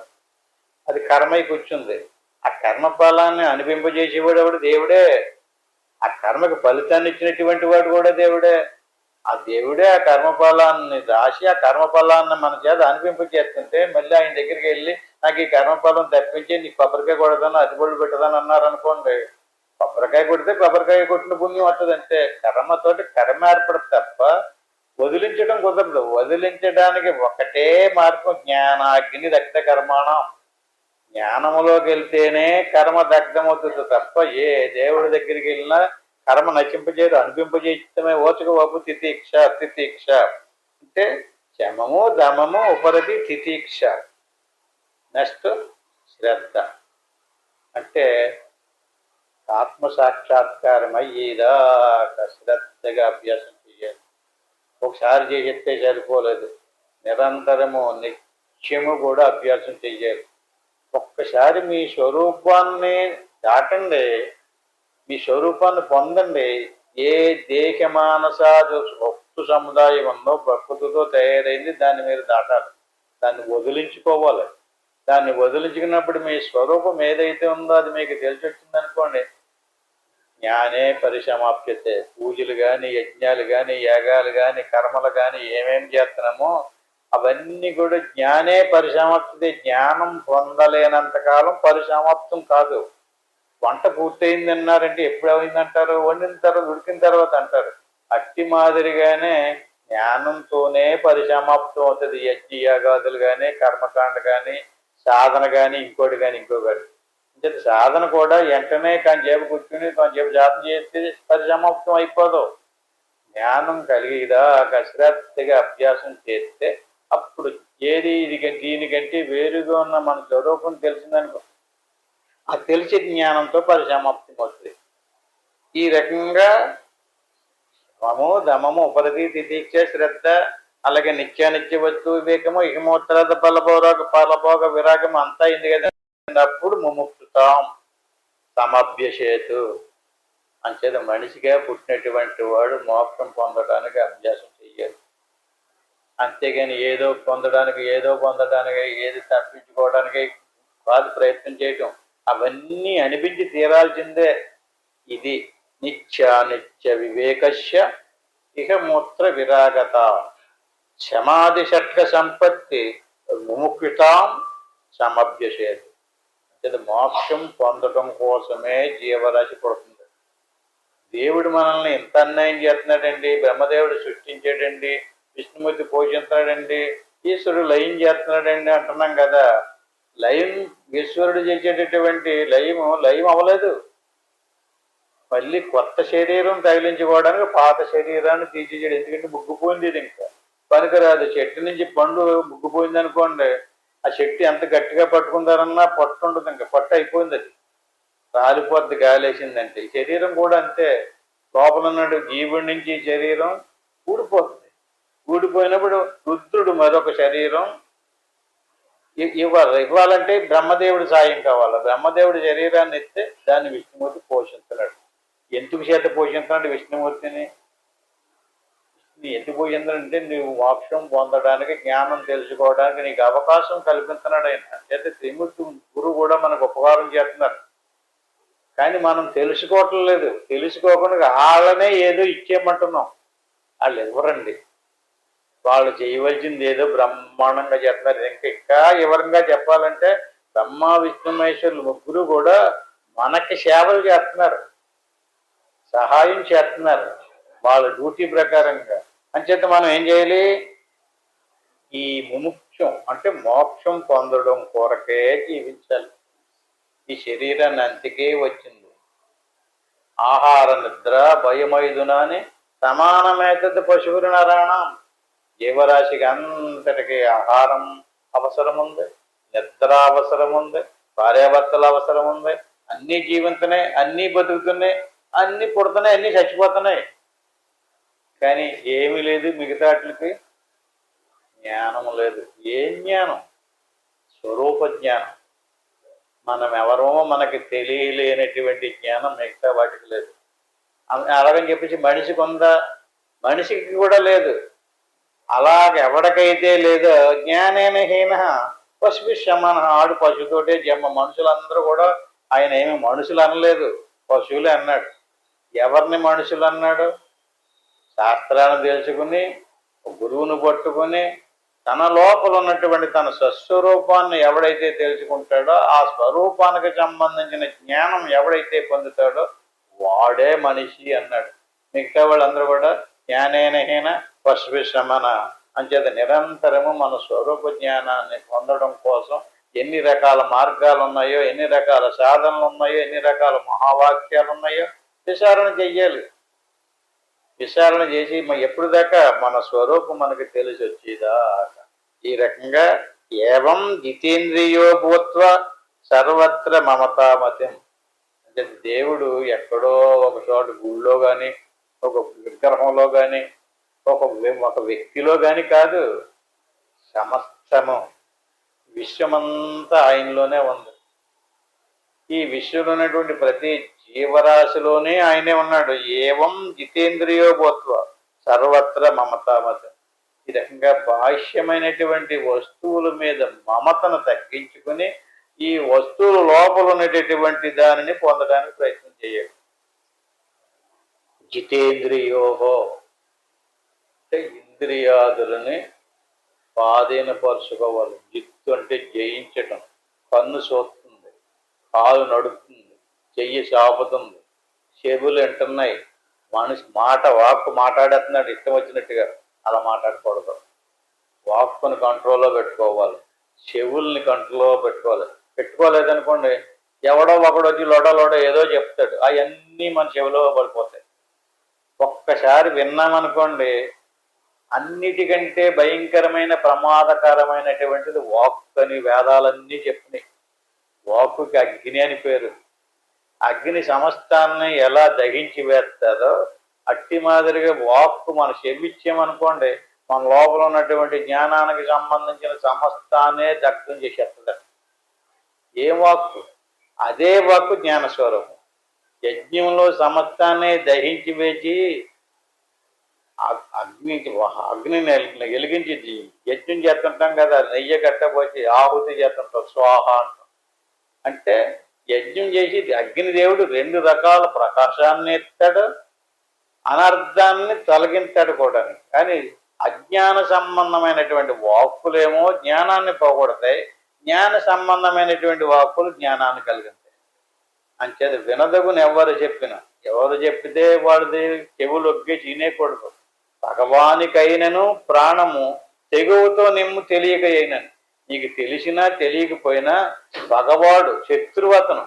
అది కర్మై కూర్చుంది. ఆ కర్మఫలాన్ని అనిపింపజేసేవాడు ఎవడు? దేవుడే. ఆ కర్మకి ఫలితాన్ని ఇచ్చినటువంటి వాడు కూడా దేవుడే. ఆ దేవుడే ఆ కర్మఫలాన్ని రాసి ఆ కర్మఫలాన్ని మన చేత అనిపింపజేస్తుంటే మళ్ళీ ఆయన దగ్గరికి వెళ్ళి నాకు ఈ కర్మఫలం తప్పించి నీకు కొబ్బరికాయ కొడతాను, అరటిపళ్ళు పెట్టదని అన్నారు అనుకోండి. కొబ్బరికాయ కొడితే కొబ్బరికాయ కొట్టిన పుణ్యం వస్తుందంటే కర్మతోటి కర్మ ఏర్పడదు తప్ప వదిలించడం కుదరదు. వదిలించడానికి ఒకటే మార్గం, జ్ఞానాగ్ని దగ్ధ కర్మాణం. జ్ఞానములోకి వెళ్తేనే కర్మ దగ్ధమవుతుంది తప్ప ఏ దేవుడి దగ్గరికి వెళ్ళినా కర్మ నశింపజేయదు, అనిపింపజేయమే. ఓచుకోబాబు. తితిక్ష. తితిక్ష అంటే శమము, దమము, ఉపరతి, తితిక్ష. నెక్స్ట్ శ్రద్ధ అంటే ఆత్మ సాక్షాత్కారం అయ్యేదాకా శ్రద్ధగా అభ్యాసం చేయాలి. ఒకసారి చేసేస్తే సరిపోలేదు, నిరంతరము నిత్యము కూడా అభ్యాసం చేయాలి. ఒక్కసారి మీ స్వరూపాన్ని దాటండి, మీ స్వరూపాన్ని పొందండి. ఏ దేహ మానసాది వస్తు సముదాయం ఉందో ప్రకృతితో తయారైంది, దాన్ని మీరు దాటాలి, దాన్ని వదిలించుకోవాలి. దాన్ని వదిలించుకున్నప్పుడు మీ స్వరూపం ఏదైతే ఉందో అది మీకు తెలిసి వచ్చిందనుకోండి, జ్ఞానే పరిసమాప్యతే. పూజలు కానీ, యజ్ఞాలు కానీ, యాగాలు కానీ, కర్మలు కానీ ఏమేమి చేస్తున్నామో అవన్నీ కూడా జ్ఞానే పరిసమాప్యతే. జ్ఞానం పొందలేనంత కాలం పరిసమాప్తం కాదు. వంట పూర్తయింది అన్నారంటే ఎప్పుడు అయిందంటారు? వండిన తర్వాత, ఉడికిన తర్వాత అంటారు. అట్టి మాదిరిగానే జ్ఞానంతోనే పరిసమాప్తం అవుతుంది. యజ్ఞయాగాదులు కానీ, కర్మకాండ కానీ, సాధన కానీ, ఇంకోటి కానీ ఇంకోటి. సాధన కూడా వెంటనే కొంచెంసేపు కూర్చుని కొంచెంసేపు సాధన చేస్తే పరిసమాప్తం అయిపోదు. జ్ఞానం కలిగిదా అశ్రద్ధగా అభ్యాసం చేస్తే అప్పుడు ఏది ఇది దీనికంటే వేరుగా ఉన్న మన స్వరూపం తెలిసిందనుకో, ఆ తెలిసే జ్ఞానంతో పరిసమాప్తం అవుతుంది. ఈ రకంగా శమము, దమము, ఉపరతి, తితీక్ష, శ్రద్ధ, అలాగే నిత్యానిత్య వస్తు వివేకము, ఇహమోత్తరాద ఫలభోగ విరాగము అంతా అయింది కదా. అప్పుడు ముముక్షుతాం సమభ్యసేతు. అంచేత మనిషిగా పుట్టినటువంటి వాడు మోక్షం పొందడానికి అభ్యాసం చెయ్యాలి. అంతేగాని ఏదో పొందడానికి ఏది తప్పించుకోవడానికి కాదు ప్రయత్నం చేయటం. అవన్నీ అనిపించి తీరాల్సిందే. ఇది నిత్యానిత్య వివేకస్య ఇహమూత్ర విరాగత శమాది షట్క సంపత్తి ముముక్షుతాం సమభ్యసేతు. మోక్షం పొందడం కోసమే జీవరాశి పడుతుంది. దేవుడు మనల్ని ఎంత అన్యాయం చేస్తున్నాడండి. బ్రహ్మదేవుడు సృష్టించాడండి, విష్ణుమూర్తి పోషిస్తున్నాడండి, ఈశ్వరుడు లయం చేస్తున్నాడండి అంటున్నాం కదా. లయం ఈశ్వరుడు చేసేటటువంటి లయం అవ్వలేదు. మళ్ళీ కొత్త శరీరం తగిలించుకోవడానికి పాత శరీరాన్ని తీసేసాడు. ఎందుకంటే ముగ్గుపోయింది. ఇది ఇంకా పనికిరాదు. చెట్టు నుంచి పండు ముగ్గుపోయింది అనుకోండి, ఆ చెట్టు ఎంత గట్టిగా పట్టుకుంటారన్నా పొట్టు ఉంటుంది. ఇంకా పొట్టు అయిపోయింది, అది రాలిపోద్ది గాలేసిందంటే. ఈ శరీరం కూడా అంతే. లోపల ఉన్నాడు జీవుడి నుంచి శరీరం ఊడిపోతుంది. ఊడిపోయినప్పుడు రుద్రుడు మరొక శరీరం ఇవ్వాలంటే బ్రహ్మదేవుడి సాయం కావాలి. బ్రహ్మదేవుడి శరీరాన్ని ఇస్తే దాన్ని విష్ణుమూర్తి పోషిస్తున్నాడు. ఎందుకు చేత పోషిస్తున్నాడు విష్ణుమూర్తిని? ఎందుకు పోషిస్తున్నాడంటే నువ్వు మోక్షం పొందడానికి, జ్ఞానం తెలుసుకోవడానికి నీకు అవకాశం కల్పిస్తున్నాడు ఆయన. చేత త్రిమూర్తి గురువు కూడా మనకు ఉపకారం చేస్తున్నారు. కానీ మనం తెలుసుకోవటం లేదు. తెలుసుకోకుండా వాళ్ళనే ఏదో ఇచ్చేయమంటున్నాం. వాళ్ళు ఎవరండి? వాళ్ళు చేయవలసింది ఏదో బ్రహ్మాండంగా చేస్తున్నారు. ఇంకా వివరంగా చెప్పాలంటే బ్రహ్మ విష్ణు మహేశ్వరులు ముగ్గురు కూడా మనకి సేవలు చేస్తున్నారు, సహాయం చేస్తున్నారు వాళ్ళ డ్యూటీ ప్రకారంగా. అంచేత మనం ఏం చేయాలి? ఈ ముముక్షం అంటే మోక్షం పొందడం కొరకే జీవించాలి. ఈ శరీరాన్ని అంతకే వచ్చింది. ఆహార నిద్ర భయమైదునాని సమానమైతది పశువుల నరాణం. జీవరాశికి అంతటికి ఆహారం అవసరం ఉంది, నిద్ర అవసరం ఉంది, భార్యాభర్తలు అవసరం ఉంది. అన్నీ జీవిస్తున్నాయి, అన్నీ బతుకుతున్నాయి, అన్నీ పుడుతున్నాయి, అన్నీ చచ్చిపోతున్నాయి. కానీ ఏమీ లేదు మిగతా వాటికి. జ్ఞానం లేదు. ఏ జ్ఞానం? స్వరూప జ్ఞానం. మనం ఎవరో మనకి తెలియలేనటువంటి జ్ఞానం మిగతా వాటికి లేదు. అలాగని చెప్పేసి మనిషికి ఉందా? మనిషికి కూడా లేదు. అలాగ ఎవరికైతే లేదో జ్ఞానేన హీన పశువు శమన. ఆడు పశువుతోటే జన్మ. మనుషులందరూ కూడా ఆయన ఏమి మనుషులు అనలేదు, పశువులే అన్నాడు. ఎవరిని మనుషులు అన్నాడు? శాస్త్రాలను తెలుసుకుని గురువును పట్టుకుని తన లోపల ఉన్నటువంటి తన స్వస్వరూపాన్ని ఎవడైతే తెలుసుకుంటాడో, ఆ స్వరూపానికి సంబంధించిన జ్ఞానం ఎవడైతే పొందుతాడో వాడే మనిషి అన్నాడు. మిగతా వాళ్ళందరూ కూడా జ్ఞానేనహీన పశువు శమన. అంచేత నిరంతరము మన స్వరూప జ్ఞానాన్ని పొందడం కోసం ఎన్ని రకాల మార్గాలు ఉన్నాయో, ఎన్ని రకాల సాధనలు ఉన్నాయో, ఎన్ని రకాల మహావాక్యాలు ఉన్నాయో విచారణ చెయ్యాలి. విచారణ చేసి ఎప్పుడు దాకా మన స్వరూపం మనకి తెలిసి వచ్చేదాకా. ఈ రకంగా ఏవం జితేంద్రియో భూత్వ సర్వత్ర మమతామతిం. అంటే దేవుడు ఎక్కడో ఒక చోట గుళ్ళో కానీ, ఒక విగ్రహంలో కానీ, ఒక వ్యక్తిలో కానీ కాదు. సమస్తము విశ్వమంతా ఆయనలోనే ఉంది. ఈ విశ్వంలో ఉన్నటువంటి ప్రతి జీవరాశిలోనే ఆయనే ఉన్నాడు. ఏవం జితేంద్రియో భూత్వ సర్వత్ర మమతామతి. ఈ రకంగా బాహ్యమైనటువంటి వస్తువుల మీద మమతను తగ్గించుకుని ఈ వస్తువుల లోపల ఉన్నటువంటి దానిని పొందడానికి ప్రయత్నం చేయాలి. జితేంద్రియోహో అంటే ఇంద్రియాదులని స్వాధీనపరుచుకోవాలి. జిత్తు అంటే జయించటం. కన్ను చూస్తుంది, కాలు నడుపుతుంది, చెయ్యి చాపుతుంది, చెవులు వింటున్నాయి, మనిషి వాక్కు మాట్లాడేస్తున్నాడు ఇష్టం వచ్చినట్టుగా. అలా మాట్లాడకూడదు. వాక్కుని కంట్రోల్లో పెట్టుకోవాలి, చెవుల్ని కంట్రోల్లో పెట్టుకోవాలి. పెట్టుకోలేదనుకోండి, ఎవడో ఒకడు వచ్చి లోడ ఏదో చెప్తాడు, అవన్నీ మన చెవిలో పడిపోతాయి. ఒక్కసారి విన్నామనుకోండి, అన్నిటికంటే భయంకరమైన ప్రమాదకరమైనటువంటిది వాక్కు అని వేదాలన్నీ చెప్పినాయి. వాక్కుకి అగ్ని అని పేరు. అగ్ని సమస్తాన్ని ఎలా దహించి వేస్తారో అట్టి మాదిరిగా వాక్కు మన చెవిచ్చామనుకోండి, మన లోపల ఉన్నటువంటి జ్ఞానానికి సంబంధించిన సమస్తాన్నే దగ్ధం చేసేస్తుంది. ఏ వాక్కు? అదే వాక్కు జ్ఞానస్వరూపం. యజ్ఞంలో సమస్తాన్ని దహించి వేచి అగ్నిని వెలిగించి యజ్ఞం చేస్తుంటాం కదా, నెయ్యి కట్టబోచి ఆహుతి చేస్తుంటాం, స్వాహ అంటాం. అంటే యజ్ఞం చేసి అగ్నిదేవుడు 2 రకాల ప్రకాశాన్ని ఎత్తాడు, అనర్థాన్ని తొలగించాడు కూడా. కానీ అజ్ఞాన సంబంధమైనటువంటి వాక్కులేమో జ్ఞానాన్ని పోగొడతాయి, జ్ఞాన సంబంధమైనటువంటి వాక్కులు జ్ఞానాన్ని కలిగిస్తాయి. అంచేది వినదగుని ఎవరు చెప్పితే వాడిది చెవులొగ్గి తినేకూడదు. భగవానికైనను ప్రాణము తెగువతో నిమ్ము తెలియక అయినను. నీకు తెలిసినా తెలియకపోయినా భగవాడు శత్రువతను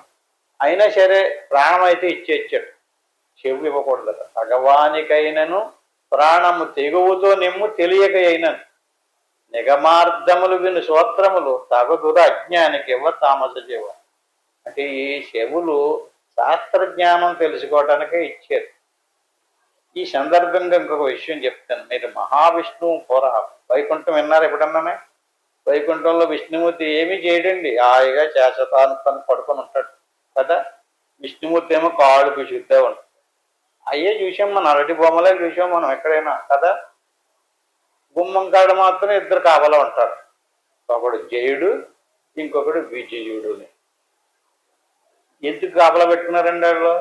అయినా సరే ప్రాణం అయితే ఇచ్చేచ్చాడు, చెవు ఇవ్వకూడదట. భగవానికైనను ప్రాణము తెగువతో నిమ్ము తెలియక అయినను. నిగమార్థములు విను స్తోత్రములు తగదుర అజ్ఞానికి ఇవ్వ తామస జీవ. అంటే ఈ చెవులు శాస్త్రజ్ఞానం తెలుసుకోవటానికే ఇచ్చారు. ఈ సందర్భంగా ఇంకొక విషయం చెప్తాను. మీరు మహావిష్ణువు పుర వైకుంఠం విన్నారు ఎప్పుడన్నానే? వైకుంఠంలో విష్ణుమూర్తి ఏమీ చేయడండి, హాయిగా చేసతాను పడుకొని ఉంటాడు కదా. విష్ణుమూర్తి ఏమో కాళ్ళు పిసుకుతూ ఉంటాడు. అయ్యే చూసాం, మన అరటి బొమ్మలే చూసాం మనం ఎక్కడైనా కదా. గుమ్మం కాడ మాత్రం 2 కాపలా ఉంటారు, ఒకడు జయుడు, ఇంకొకడు విజయుడుని. ఎందుకు కాపలా పెట్టుకున్నారండి వాళ్ళు?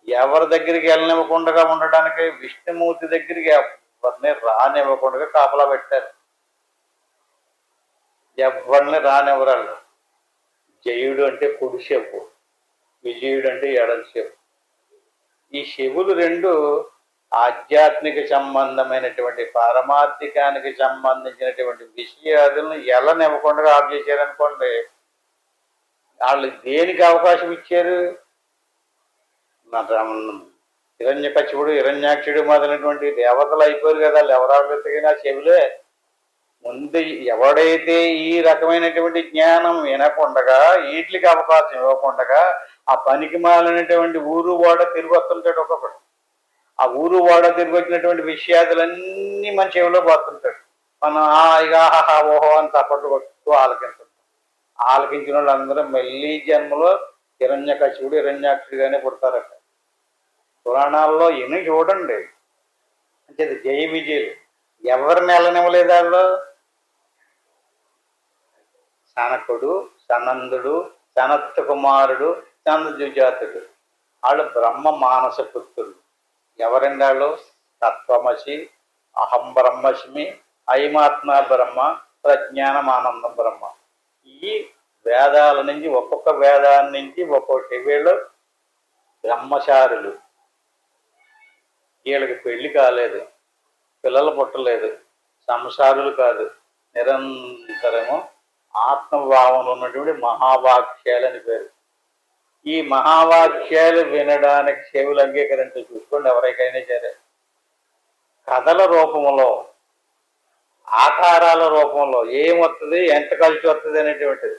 ఎవరి దగ్గరికి వెళ్ళనివ్వకుండా ఉండడానికి, విష్ణుమూర్తి దగ్గరికి ఎవరిని రానివ్వకుండా కాపలా పెట్టారు. ఎవరిని రానివ్వరాళ్ళు. జయుడు అంటే కుడి చెవు, విజయుడు అంటే ఎడమ చెవు. ఈ చెవులు 2 ఆధ్యాత్మిక సంబంధమైనటువంటి పారమార్థికానికి సంబంధించినటువంటి విషయాలను ఎల్లనివ్వకుండా ఆఫ్ చేశారనుకోండి, వాళ్ళు దేనికి అవకాశం ఇచ్చారు? హిరణ్యకశిపుడు, హిరణ్యాక్షుడు మొదలైనటువంటి దేవతలు అయిపోయారు కదా. వాళ్ళు ఎవరైనా చెవులే. ముందు ఎవడైతే ఈ రకమైనటువంటి జ్ఞానం వినకుండగా, వీటికి అవకాశం ఇవ్వకుండగా ఆ పనికి మాలినటువంటి ఊరు వాడ తిరిగి వస్తుంటాడు ఒక్కొక్కడు. ఆ ఊరు వాడ తిరిగి వచ్చినటువంటి విషయాదులన్నీ మన చెవిలో పోతుంటాడు. మనం ఇక ఓహో అని తప్పట్లు కొట్టుతూ ఆలకించుంటాం. ఆలకించిన వాళ్ళందరూ మళ్ళీ జన్మలో హిరణ్యకశిపుడు, హిరణ్యాక్షుడిగానే పుడతారట. పురాణాల్లో ఎన్ని చూడండి. అంటే జయ విజయులు ఎవరిని వెళ్ళనివ్వలేదు. వాళ్ళు సనకుడు, సనందుడు, సనత్ కుమారుడు, చంద్రజుజాతుడు, వాళ్ళు బ్రహ్మ మానస పుత్రులు. ఎవరండి వాళ్ళు? తత్వమసి, అహం బ్రహ్మస్మి, ఐమాత్మ బ్రహ్మ, ప్రజ్ఞానమానందం బ్రహ్మ. ఈ వేదాల నుంచి ఒక్కొక్క వేదాల నుంచి ఒక్కొక్కటి వీళ్ళు బ్రహ్మచారులు. వీళ్ళకి పెళ్లి కాలేదు, పిల్లలు పుట్టలేదు, సంసారులు కాదు, నిరంతరము ఆత్మభావంలో ఉన్నటువంటి మహావాక్యాలు అని పేరు. ఈ మహావాక్యాలు వినడానికి చెవులు అంగీకరించి చూసుకోండి. ఎవరికైనా సరే కథల రూపంలో, ఆకారాల రూపంలో ఏమొస్తుంది, ఎంత కలిసి వస్తుంది అనేటువంటిది.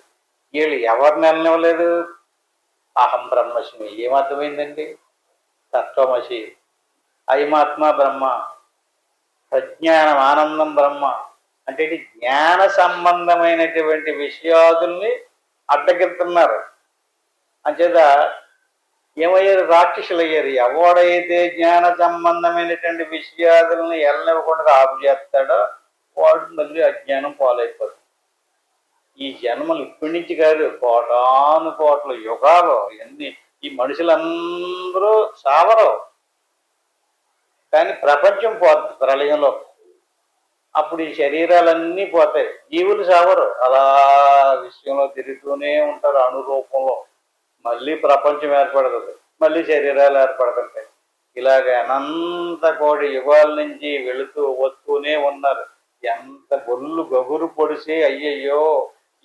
వీళ్ళు ఎవరిని వెళ్ళనివ్వలేదు. అహం బ్రహ్మస్మి ఏమర్థమైందండి? తత్వమసి, ఐమాత్మ బ్రహ్మ, ప్రజ్ఞానం ఆనందం బ్రహ్మ. అంటే ఇది జ్ఞాన సంబంధమైనటువంటి విషయాదుల్ని అడ్డగిస్తున్నారు. అంచేత ఏమయ్యారు? రాక్షసులు అయ్యారు. ఎవడైతే జ్ఞాన సంబంధమైనటువంటి విషయాలను ఎల్లనివ్వకుండా ఆపు చేస్తాడో వాడు మళ్ళీ అజ్ఞానం పాలైపోతాడు. ఈ జన్మలు ఇప్పటి నుంచి కాదు, కోటాను కోట్ల యుగాలు ఎన్ని, ఈ మనుషులందరూ సావరు, కానీ ప్రపంచం పోతుంది ప్రళయంలో. అప్పుడు ఈ శరీరాలన్నీ పోతాయి, జీవులు సావరు, అలా విశ్వంలో తిరుగుతూనే ఉంటారు అణురూపంలో. మళ్ళీ ప్రపంచం ఏర్పడుతుంది, మళ్ళీ శరీరాలు ఏర్పడుతుంటాయి. ఇలాగ అనంత కోటి యుగాల నుంచి వెళుతూ వస్తూనే ఉన్నారు. ఎంత బొల్లు గగురు పొడిసి అయ్యయ్యో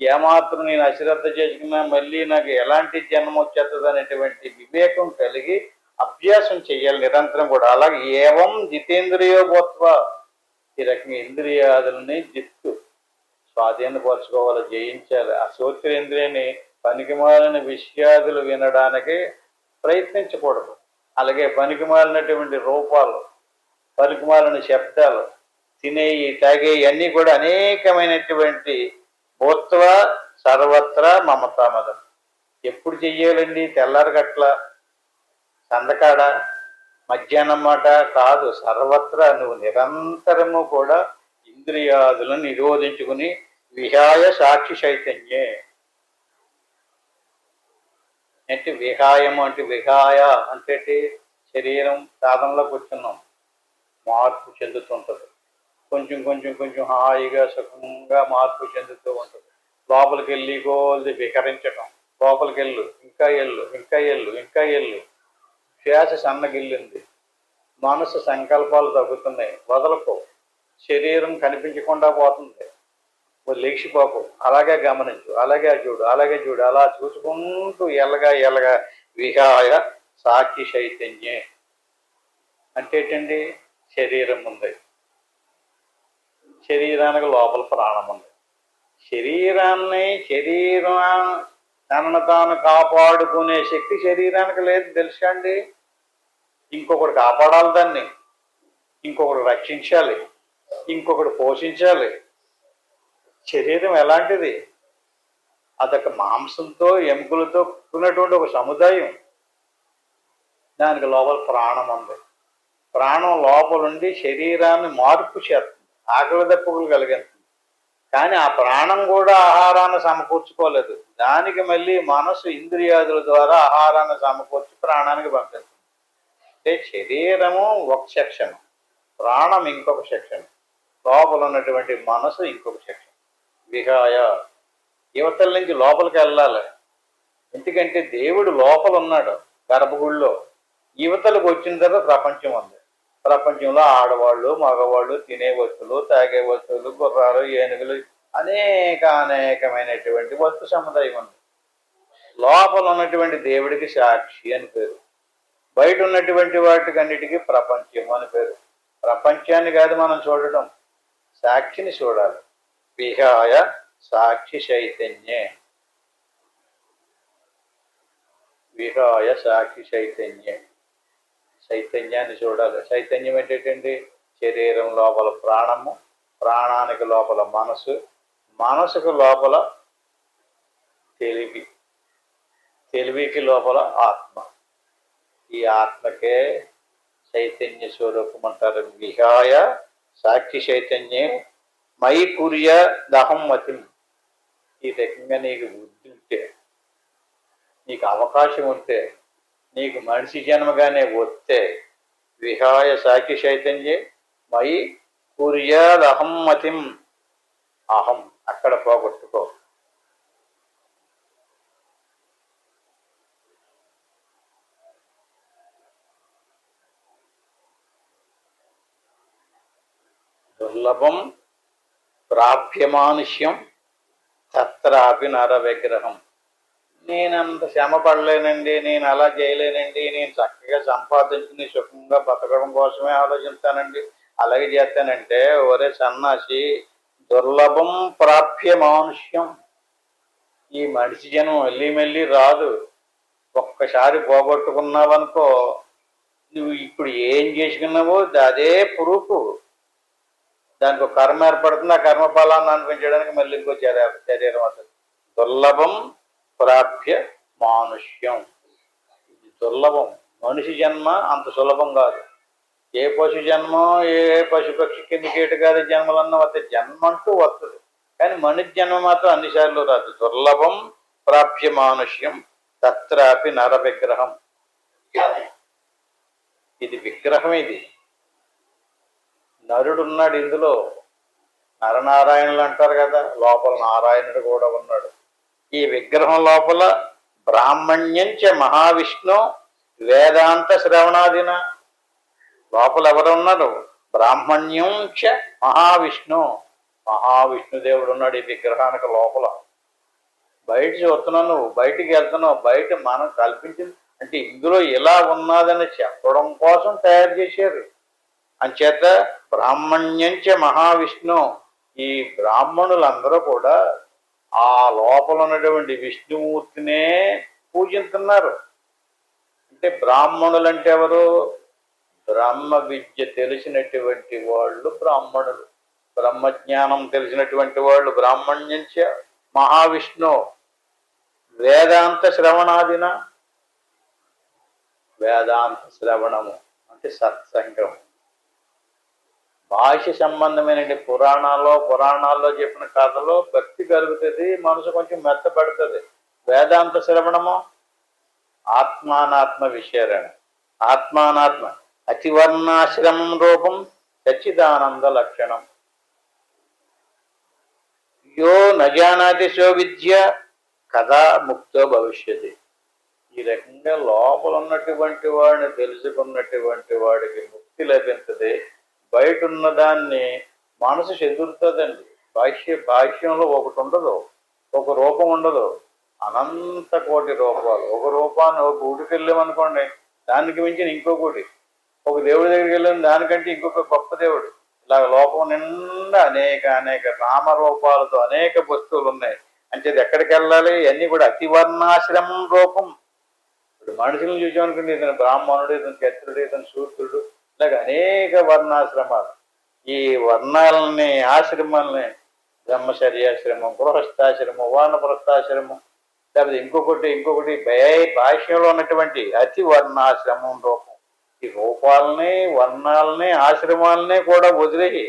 ఏమాత్రం నేను అశ్రద్ధ చేసుకున్నా మళ్ళీ నాకు ఎలాంటి జన్మ వచ్చేస్తుంది అనేటువంటి వివేకం కలిగి అభ్యాసం చెయ్యాలి నిరంతరం కూడా. అలాగే ఏవం జితేంద్రియో భూత్వ, ఈ రకంగా ఇంద్రియాదులని జిత్తు స్వాధీనపరచుకోవాలి, జయించాలి. ఆ శ్రోత్రేంద్రియాన్ని పనికిమాలిన విషయాదులు వినడానికి ప్రయత్నించకూడదు. అలాగే పనికిమాలినటువంటి రూపాలు, పనికిమాలిన శబ్దాలు, తినేయి తాగేయి అన్నీ కూడా అనేకమైనటువంటి భూత్వ సర్వత్రా మమతామదం. ఎప్పుడు చెయ్యాలండి? తెల్లారి గట్ల, సందకాడ, మధ్యాహ్నం మాట కాదు, సర్వత్రా నువ్వు నిరంతరము కూడా ఇంద్రియాదులను నిరోధించుకుని విహాయ సాక్షి చైతన్యే. అంటే విహాయము అంటే విహాయ అంటే శరీరం సాధనలో కూర్చున్నాం, మార్పు చెందుతుంటుంది. కొంచెం కొంచెం కొంచెం హాయిగా సుఖంగా మార్పు చెందుతూ ఉంటుంది. లోపలికి వెళ్ళి గోల్ది విహరించటం, లోపలికి వెళ్ళు, ఇంకా ఎల్లు, ఇంకా ఎల్లు, ఇంకా ఎల్లు. శ్వాస సన్నగిల్లింది, మనసు సంకల్పాలు తగ్గుతున్నాయి, వదలకు. శరీరం కనిపించకుండా పోతుంది, లేచిపోకు, అలాగే గమనించు, అలాగే చూడు, అలాగే చూడు. అలా చూసుకుంటూ ఎల్లగా ఎల్లగా విహాయ సాక్షి చైతన్యే. అంటే ఏంటండి? శరీరం ఉంది, శరీరానికి లోపల ప్రాణం ఉంది. శరీరం తనను తాను కాపాడుకునే శక్తి శరీరానికి లేదు, తెలుసా అండి? ఇంకొకటి కాపాడాలి దాన్ని, ఇంకొకటి రక్షించాలి, ఇంకొకటి పోషించాలి. శరీరం ఎలాంటిది? అదొక మాంసంతో ఎముకలతో ఉన్నటువంటి ఒక సముదాయం. దానికి లోపల ప్రాణం ఉంది. ప్రాణం లోపలుండి శరీరాన్ని మార్పు చేస్తుంది, ఆకలి దప్పులు కలిగిస్తుంది. కానీ ఆ ప్రాణం కూడా ఆహారాన్ని సమకూర్చుకోలేదు. దానికి మళ్ళీ మనసు ఇంద్రియాదుల ద్వారా ఆహారాన్ని సమకూర్చి ప్రాణానికి పంపిస్తుంది. అంటే శరీరము ఒక సెక్షన్, ప్రాణం ఇంకొక సెక్షన్, లోపల ఉన్నటువంటి మనసు ఇంకొక సెక్షన్. విహాయ యువతల నుంచి లోపలికి వెళ్ళాలి. ఎందుకంటే దేవుడు లోపల ఉన్నాడు గర్భగుడిలో. యువతలకు వచ్చిన తర్వాత ప్రపంచం ఉంది. ప్రపంచంలో ఆడవాళ్ళు, మగవాళ్ళు, తినే వస్తువులు, తాగే వస్తువులు, గుర్రాలు, ఏనుగులు, అనేకమైనటువంటి వస్తు సముదాయం ఉంది. లోపల ఉన్నటువంటి దేవుడికి సాక్షి అని పేరు, బయట ఉన్నటువంటి వాటికి అన్నిటికీ ప్రపంచం అని పేరు. ప్రపంచాన్ని కాదు మనం చూడటం, సాక్షిని చూడాలి. విహాయ సాక్షి చైతన్యే, విహాయ సాక్షి చైతన్యే. చైతన్యాన్ని చూడాలి. చైతన్యం ఏంటండి? శరీరం లోపల ప్రాణము, ప్రాణానికి లోపల మనసు, మనసుకు లోపల తెలివి, తెలివికి లోపల ఆత్మ. ఈ ఆత్మకే చైతన్య స్వరూపం అంటారు. విహాయ సాక్షి చైతన్యే మయి కుర్య దహం మతి. ఈ రకంగా నీకు బుద్ధి ఉంటే, నీకు అవకాశం ఉంటే, నీకు మనిషి జన్మగానే వస్తే విహాయ సాక్షి చైతన్యే మయి కుర్యాదహం మతిం. అహం అక్కడ పోగొట్టుకో. దుర్లభం ప్రాప్యమానుష్యం తత్రాపి నర విగ్రహం. నేనంత శ్రమ పడలేనండి, నేను అలా చేయలేనండి, నేను చక్కగా సంపాదించుకుని సుఖంగా బతకడం కోసమే ఆలోచిస్తానండి, అలాగే చేస్తానంటే ఒరే సన్నాసి, దుర్లభం ప్రాప్య మానుష్యం. ఈ మనిషి జనం మళ్ళీ రాదు. ఒక్కసారి పోగొట్టుకున్నావనుకో, నువ్వు ఇప్పుడు ఏం చేసుకున్నావో అదే ప్రూఫ్. దానికి ఒక కర్మ ఏర్పడుతుంది, ఆ కర్మ ఫలాన్ని అనిపించడానికి మళ్ళీ ఇంకో శరీరం వస్తుంది. దుర్లభం ప్రాప్య మానుష్యం. దుర్లభం. మనిషి జన్మ అంత సులభం కాదు. ఏ పశు జన్మ, ఏ పశుపక్షి కింది కీటకాది జన్మలన్నా వస్తే జన్మ అంటూ వస్తుంది, కానీ మనిషి జన్మ మాత్రం అన్నిసార్లు రాదు. దుర్లభం ప్రాప్య మానుష్యం తత్రాపి నర విగ్రహం. ఇది విగ్రహం. ఇది నరుడు ఉన్నాడు ఇందులో. నరనారాయణులు అంటారు కదా, లోపల నారాయణుడు కూడా ఉన్నాడు. ఈ విగ్రహం లోపల బ్రాహ్మణ్యంచ మహావిష్ణు వేదాంత శ్రవణాదిన. లోపల ఎవరున్నారు? బ్రాహ్మణ్యం చ మహావిష్ణు, మహావిష్ణుదేవుడు ఉన్నాడు ఈ విగ్రహానికి లోపల. బయట చూస్తున్నావు, నువ్వు బయటికి వెళ్తున్నావు, బయట మనం కల్పించింది అంటే ఇందులో ఇలా ఉన్నదని చెప్పడం కోసం తయారు చేశారు. అంచేత బ్రాహ్మణ్యంచ మహావిష్ణు. ఈ బ్రాహ్మణులందరూ కూడా ఆ లోపల ఉన్నటువంటి విష్ణుమూర్తినే పూజిస్తున్నారు. అంటే బ్రాహ్మణులు అంటే ఎవరు? బ్రహ్మ విద్య తెలిసినటువంటి వాళ్ళు బ్రాహ్మణులు. బ్రహ్మజ్ఞానం తెలిసినటువంటి వాళ్ళు. బ్రాహ్మణ్యంచ మహావిష్ణు వేదాంత శ్రవణాదిన. వేదాంత శ్రవణము అంటే సత్సంగం. భాష సంబంధమైన పురాణాల్లో చెప్పిన కథలో భక్తి కలుగుతుంది, మనసు కొంచెం మెత్తపడుతుంది. వేదాంత శ్రవణము ఆత్మానాత్మ విషయారణ. ఆత్మానాత్మ అతివర్ణాశ్రమం రూపం సచ్చిదానంద లక్షణం. యో నజానాతి సో విద్య కదా ముక్తో భవిష్యతి. ఈ రకంగా లోపల ఉన్నటువంటి వాడిని తెలుసుకున్నటువంటి వాడికి ముక్తి లభించదే. బయట ఉన్నదాన్ని మనసు చెదురుతుందండి. భాష్యంలో ఒకటి ఉండదు, ఒక రూపం ఉండదు, అనంత కోటి రూపాలు. ఒక రూపాన్ని ఒక గుడికి వెళ్ళామనుకోండి, దానికి మించిన ఇంకో గుడి. ఒక దేవుడి దగ్గరికి వెళ్ళాం, దానికంటే ఇంకొక గొప్ప దేవుడు. ఇలా లోపం నిండా అనేక అనేక నామరూపాలతో అనేక వస్తువులు ఉన్నాయి. అంటే ఎక్కడికి వెళ్ళాలి? అన్నీ కూడా అతివర్ణాశ్రమం రూపం. ఇప్పుడు మనుషులను చూసామనుకోండి, ఇతను బ్రాహ్మణుడు, ఇతను క్షత్రుడు, ఇతను శూద్రుడు, ఇలాగ అనేక వర్ణాశ్రమాలు. ఈ వర్ణాలని ఆశ్రమాలని బ్రహ్మచర్యాశ్రమం, గృహస్థాశ్రమం, వానప్రస్థాశ్రమం, లేకపోతే ఇంకొకటి భాష్యంలో ఉన్నటువంటి అతి వర్ణాశ్రమం రూపం. ఈ రూపాలని, వర్ణాలని, ఆశ్రమాలని కూడా వదిలేసి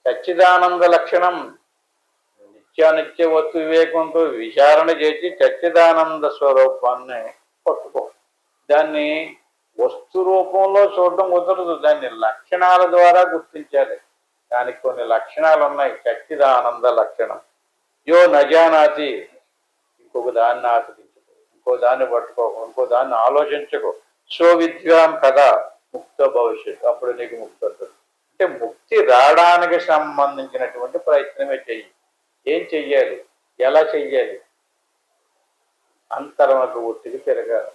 సచ్చిదానంద లక్షణం నిత్యానిత్య వస్తు వివేకంతో విచారణ చేసి సచ్చిదానంద స్వరూపాన్ని పట్టుకో. దాన్ని వస్తు రూపంలో చూడడం కుదరదు, దాన్ని లక్షణాల ద్వారా గుర్తించాలి. దానికి కొన్ని లక్షణాలు ఉన్నాయి. సచ్చిదానంద లక్షణం. యో నజానాతి, ఇంకొక దాన్ని ఆశ్రయించుకో, ఇంకో దాన్ని పట్టుకోకు, ఇంకో దాన్ని ఆలోచించుకో. సో విద్వాం కదా ముక్త భవిష్యత్తు. అప్పుడు నీకు ముక్తి వస్తుంది. అంటే ముక్తి రావడానికి సంబంధించినటువంటి ప్రయత్నమే చెయ్యి. ఏం చెయ్యాలి, ఎలా చెయ్యాలి? అంతర్ముఖ వృత్తికి తిరగాలి.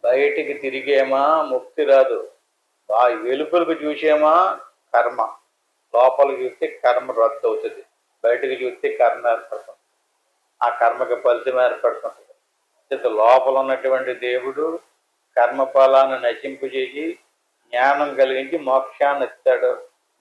బయటికి తిరిగేమా ముక్తి రాదు. వెలుపలకు చూసేమా కర్మ. లోపలికి చూస్తే కర్మ రద్దు అవుతుంది, బయటకు చూస్తే కర్మ ఏర్పడుతుంది. ఆ కర్మకి ఫలితం ఏర్పడుతుంది. లోపల ఉన్నటువంటి దేవుడు కర్మఫలాన్ని నశింపజేసి జ్ఞానం కలిగించి మోక్షాన్ని ఇస్తాడు.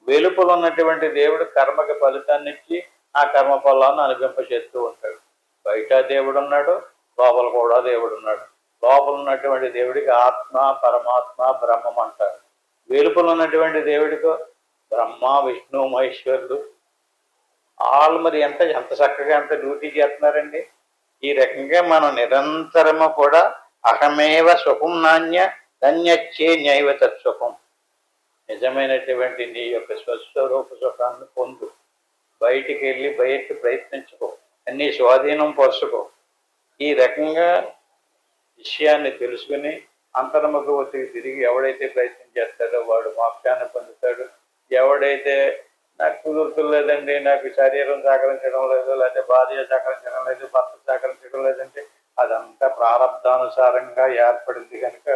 వెలుపల ఉన్నటువంటి దేవుడు కర్మకి ఫలితాన్ని ఇచ్చి ఆ కర్మఫలాన్ని అనుభవింపచేస్తూ ఉంటాడు. బయట దేవుడు ఉన్నాడు, లోపల కూడా దేవుడు ఉన్నాడు. లోపల ఉన్నటువంటి దేవుడికి ఆత్మ, పరమాత్మ, బ్రహ్మం అంటారు. వెలుపల ఉన్నటువంటి దేవుడికి బ్రహ్మ, విష్ణు, మహేశ్వరుడు. వాళ్ళు మరి ఎంత చక్కగా ఎంత డ్యూటీ చేస్తున్నారండి. ఈ రకంగా మనం నిరంతరము కూడా అహమేవ సుఖం నాణ్య ధన్యచ్చే న్యైవ తత్సుఖం. నిజమైనటువంటి నీ యొక్క స్వస్వరూప సుఖాన్ని పొందు. బయటికి వెళ్ళి బయటికి ప్రయత్నించుకో, అన్నీ స్వాధీనం పరుచుకో. ఈ రకంగా విషయాన్ని తెలుసుకుని అంతర్ముఖ వృత్తికి తిరిగి ఎవడైతే ప్రయత్నం చేస్తాడో వాడు మోక్షాన్ని పొందుతాడు. ఎవడైతే నాకు కుదురుతులేదండి, నాకు శరీరం సహకరించడం లేదు, లేకపోతే భార్య సహకరించడం లేదు, భర్త సహకరించడం లేదంటే అదంతా ప్రారంధానుసారంగా ఏర్పడింది కనుక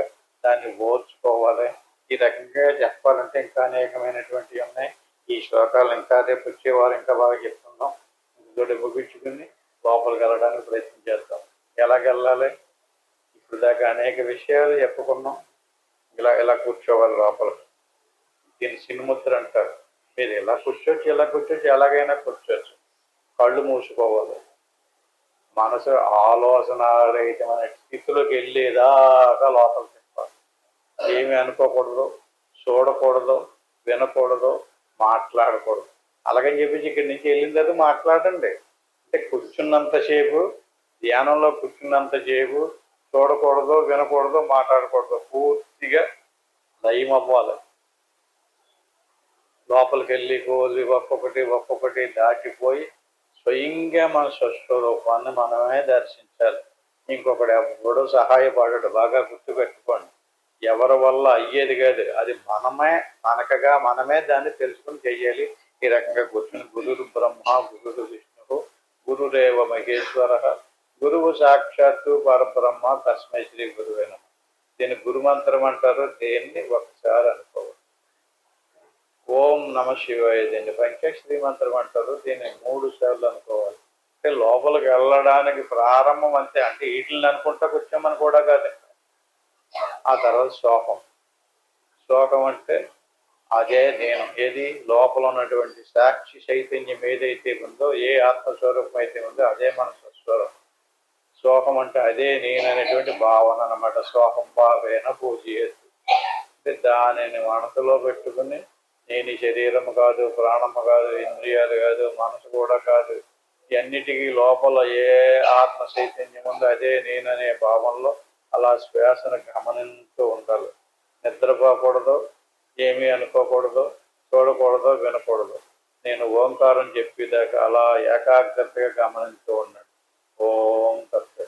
దాన్ని ఓర్చుకోవాలి. ఈ రకంగా చెప్పాలంటే ఇంకా అనేకమైనటువంటివి ఉన్నాయి. ఈ శ్లోకాలు ఇంకా రేపు వచ్చేవారు ఇంకా బాగా చెప్తున్నాం. ఇందులో ముగించుకుని లోపలికి వెళ్ళడానికి ప్రయత్నం చేద్దాం. ఎలాగెళ్ళాలి? ఇప్పుడు దాకా అనేక విషయాలు చెప్పుకున్నాం. ఇలా కూర్చోవాలి లోపల. దీన్ని సిన్ముద్ర అంటారు. మీరు ఎలా కూర్చోవచ్చు, ఎలాగైనా కూర్చోవచ్చు. కళ్ళు మూసుకోవాలి, మనసు ఆలోచన రహితమైన స్థితిలోకి వెళ్ళేదాకా లోపల తిప్పాలి. ఏమి అనుకోకూడదు, చూడకూడదు, వినకూడదు, మాట్లాడకూడదు. అలాగని చెప్పేసి ఇక్కడి నుంచి వెళ్ళిన తర్వాత మాట్లాడండి. అంటే కూర్చున్నంతసేపు, ధ్యానంలో కూర్చున్నంతసేపు చూడకూడదు, వినకూడదు, మాట్లాడకూడదు. పూర్తిగా లయం అవ్వాలి. లోపలికి వెళ్ళి కోసి ఒక్కొక్కటి దాటిపోయి స్వయంగా మన స్వస్వరూపాన్ని మనమే దర్శించాలి. ఇంకొకడు ఎవడో సహాయపడడు. బాగా గుర్తుపెట్టుకోండి. ఎవరి వల్ల అయ్యేది కాదు, అది మనమే దాన్ని తెలుసుకుని చెయ్యాలి. ఈ రకంగా కూర్చుని గురురు బ్రహ్మ, గురురు విష్ణు, గురురేవ మహేశ్వర, గురువు సాక్షాత్తు పరబ్రహ్మ, తస్మై శ్రీ గురువే నమః. దీన్ని గురుమంత్రం అంటారు. దేన్ని ఒకసారి అనుకోవాలి. ఓం నమ శివాయ, దీన్ని పంచాక్షరి మంత్రం అంటారు. దీన్ని 3 సార్లు అనుకోవాలి. అంటే లోపలికి వెళ్ళడానికి ప్రారంభం అంతే. అంటే వీటిని అనుకుంటా కూర్చోమని కూడా కాదు. ఆ తర్వాత శోకం అంటే అదే నేను. ఏది లోపల ఉన్నటువంటి సాక్షి చైతన్యం ఏదైతే ఉందో, ఏ ఆత్మస్వరూపం అయితే ఉందో అదే మన స్వస్వరూపం. శోకం అంటే అదే నేను అనేటువంటి భావన అన్నమాట. శోకం భావేన పూజయేత్. అంటే దానిని మనసులో పెట్టుకుని నేను ఈ శరీరము కాదు, ప్రాణము కాదు, ఇంద్రియాలు కాదు, మనసు కూడా కాదు, ఇవన్నిటికీ లోపల ఏ ఆత్మ చైతన్యం ఉందో అదే నేననే భావంలో అలా శ్వాసను గమనిస్తూ ఉండాలి. నిద్రపోకూడదు, ఏమీ అనుకోకూడదు, చూడకూడదు, వినకూడదు. నేను ఓంకారం చెప్పేదాకా అలా ఏకాగ్రతగా గమనిస్తూ ఉన్నాడు. ఓం తత్వ